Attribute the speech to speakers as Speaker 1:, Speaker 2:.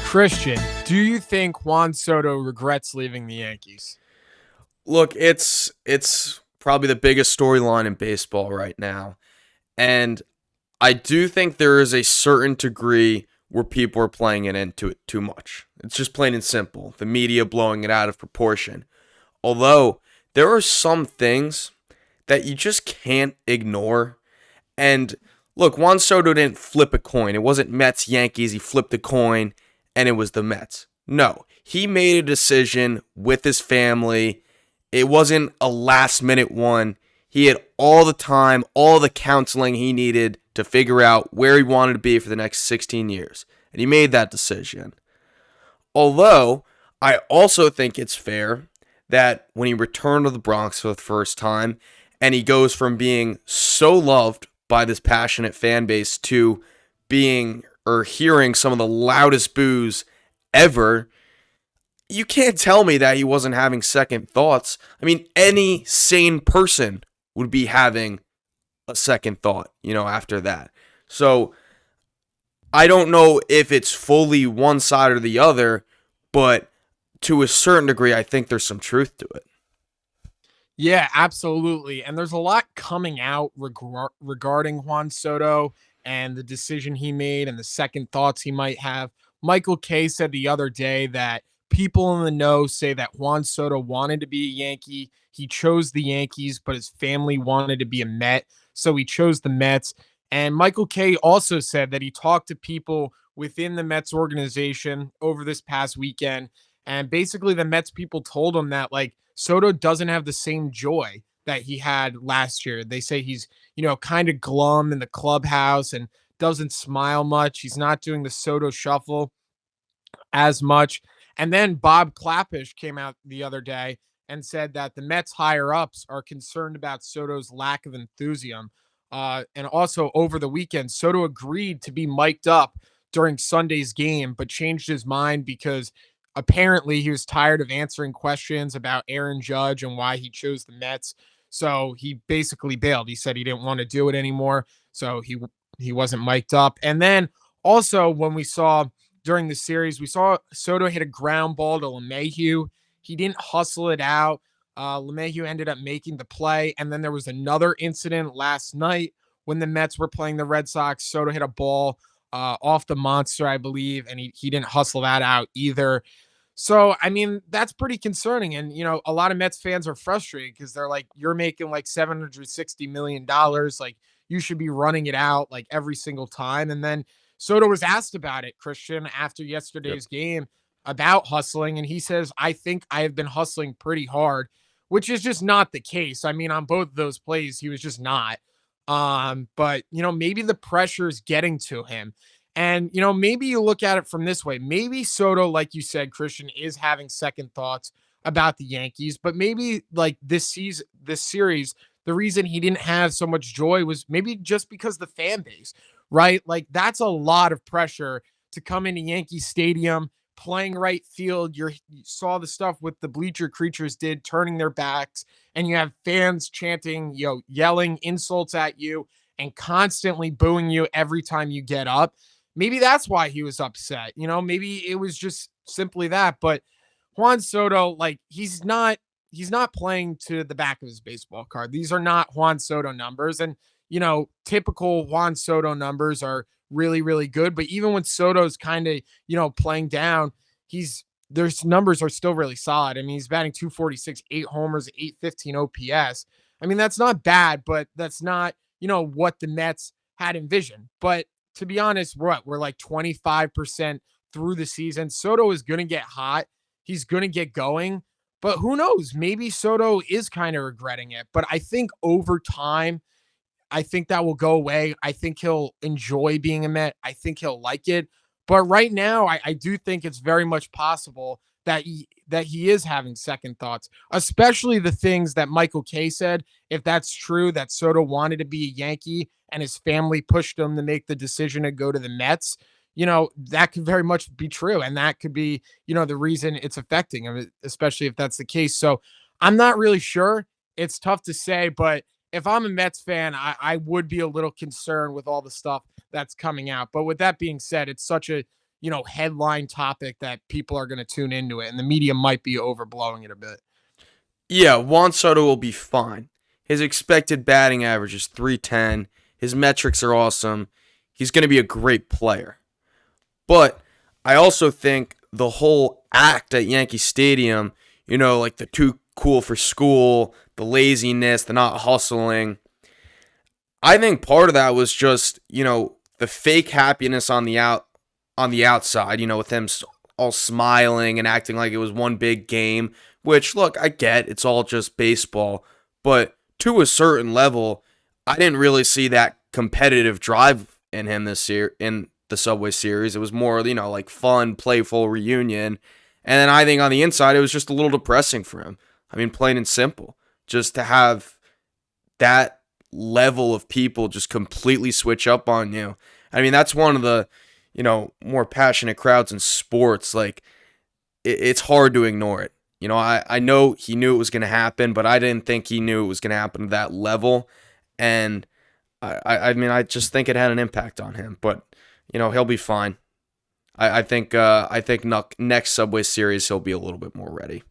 Speaker 1: Christian, do you think Juan Soto regrets leaving the Yankees?
Speaker 2: Look, it's probably the biggest storyline in baseball right now. And I do think there is a certain degree where people are playing it into it too much. It's just plain and simple. The media blowing it out of proportion. Although there are some things that you just can't ignore. And look, Juan Soto didn't flip a coin. It wasn't Mets Yankees. He flipped a coin and it was the Mets. No, he made a decision with his family. It wasn't a last minute one. He had all the time, all the counseling he needed to figure out where he wanted to be for the next 16 years. And he made that decision. Although, I also think it's fair that when he returned to the Bronx for the first time, and he goes from being so loved by this passionate fan base to being or hearing some of the loudest boos ever, you can't tell me that he wasn't having second thoughts. I mean, any sane person would be having a second thought, after that. So I don't know if it's fully one side or the other, but to a certain degree, I think there's some truth to it.
Speaker 1: Yeah, absolutely. And there's a lot coming out regarding Juan Soto and the decision he made and the second thoughts he might have. Michael Kay said the other day that people in the know say that Juan Soto wanted to be a Yankee. He chose the Yankees, but his family wanted to be a Met. So he chose the Mets. And Michael Kay also said that he talked to people within the Mets organization over this past weekend. And basically, the Mets people told him that, like, Soto doesn't have the same joy that he had last year. They say he's, kind of glum in the clubhouse and doesn't smile much. He's not doing the Soto shuffle as much. And then Bob Clappish came out the other day and said that the Mets higher ups are concerned about Soto's lack of enthusiasm. And also over the weekend, Soto agreed to be mic'd up during Sunday's game, but changed his mind because apparently he was tired of answering questions about Aaron Judge and why he chose the Mets. So he basically bailed. He said he didn't want to do it anymore. So he wasn't mic'd up. And then also when we saw during the series, we saw Soto hit a ground ball to LeMahieu. He didn't hustle it out. LeMahieu ended up making the play. And then there was another incident last night when the Mets were playing the Red Sox. Soto hit a ball off the monster, I believe, and he didn't hustle that out either. So, I mean, that's pretty concerning. And, a lot of Mets fans are frustrated because they're like, you're making like $760 million. Like, you should be running it out like every single time. And then Soto was asked about it, Christian, after
Speaker 2: Yep.
Speaker 1: yesterday's game about hustling. And he says, I think I have been hustling pretty hard, which is just not the case. I mean, on both of those plays, he was just not. But, maybe the pressure is getting to him. And, maybe you look at it from this way. Maybe Soto, like you said, Christian, is having second thoughts about the Yankees, but maybe like this series, the reason he didn't have so much joy was maybe just because the fan base, right? Like that's a lot of pressure to come into Yankee Stadium, playing right field. You saw the stuff with the bleacher creatures did, turning their backs, and you have fans chanting, yelling insults at you and constantly booing you every time you get up. Maybe that's why he was upset. Maybe it was just simply that. But Juan Soto, like he's not playing to the back of his baseball card. These are not Juan Soto numbers. And, typical Juan Soto numbers are really, really good. But even when Soto's kind of, playing down, their numbers are still really solid. I mean, he's batting 246, 8 homers, 815 OPS. I mean, that's not bad, but that's not, what the Mets had envisioned. But to be honest, we're like 25% through the season. Soto is going to get hot. He's going to get going. But who knows? Maybe Soto is kind of regretting it. But I think over time, I think that will go away. I think he'll enjoy being a Met. I think he'll like it. But right now, I do think it's very much possible that he is having second thoughts, especially the things that Michael Kay said. If that's true, that Soto wanted to be a Yankee and his family pushed him to make the decision to go to the Mets, that could very much be true. And that could be, the reason it's affecting him, especially if that's the case. So I'm not really sure. It's tough to say, but if I'm a Mets fan, I would be a little concerned with all the stuff that's coming out. But with that being said, it's such a headline topic that people are going to tune into it, and the media might be overblowing it a bit.
Speaker 2: Yeah, Juan Soto will be fine. His expected batting average is 310. His metrics are awesome. He's going to be a great player. But I also think the whole act at Yankee Stadium, like the too cool for school, the laziness, the not hustling, I think part of that was just, the fake happiness on the outside, with him all smiling and acting like it was one big game, which look, I get, it's all just baseball, but to a certain level, I didn't really see that competitive drive in him this year in the Subway Series. It was more, like fun, playful reunion. And then I think on the inside, it was just a little depressing for him. I mean, plain and simple. Just to have that level of people just completely switch up on you. I mean, that's one of the, more passionate crowds in sports. Like, it's hard to ignore it. I know he knew it was going to happen, but I didn't think he knew it was going to happen to that level. And I mean, I just think it had an impact on him. But he'll be fine. I think next Subway Series he'll be a little bit more ready.